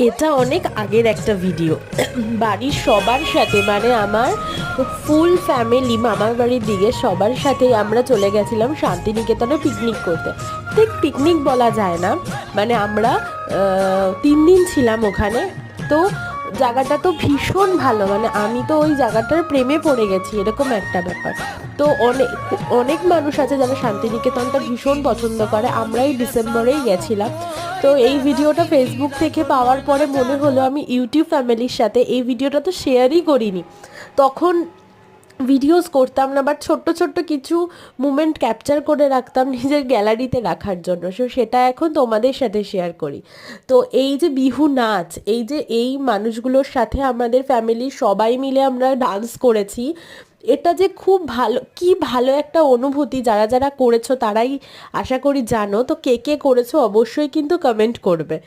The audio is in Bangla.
এটা অনেক আগের একটা ভিডিও। বাড়ির সবার সাথে মানে আমার ফুল ফ্যামিলি মামার বাড়ির দিকে সবার সাথেই আমরা চলে গেছিলাম শান্তিনিকেতনে পিকনিক করতে। ঠিক পিকনিক বলা যায় না, মানে আমরা 3 দিন ছিলাম ওখানে। তো জায়গাটা তো ভীষণ ভালো, মানে আমি তো ওই জায়গাটার প্রেমে পড়ে গেছি, এরকম একটা ব্যাপার। তো অনেক অনেক মানুষ আছে যারা শান্তিনিকেতনটা ভীষণ পছন্দ করে। আমরা এই ডিসেম্বরেই গেছিলাম। তো এই ভিডিওটা ফেসবুক থেকে পাওয়ার পরে মনে হলো আমি ইউটিউব ফ্যামিলির সাথে এই ভিডিওটা তো শেয়ারই করিনি। তখন ভিডিওস করতাম না, বাট ছোট্ট ছোট্ট কিছু মুমেন্ট ক্যাপচার করে রাখতাম নিজের গ্যালারিতে রাখার জন্য। সো সেটা এখন তোমাদের সাথে শেয়ার করি। তো এই যে বিহু নাচ, এই যে এই মানুষগুলোর সাথে আমাদের ফ্যামিলির সবাই মিলে আমরা ডান্স করেছি, এটা যে খুব ভালো, কি ভালো একটা অনুভূতি। যারা যারা করেছো তারাই আশা করি জানো। তো কে কে করেছো অবশ্যই কিন্তু কমেন্ট করবে।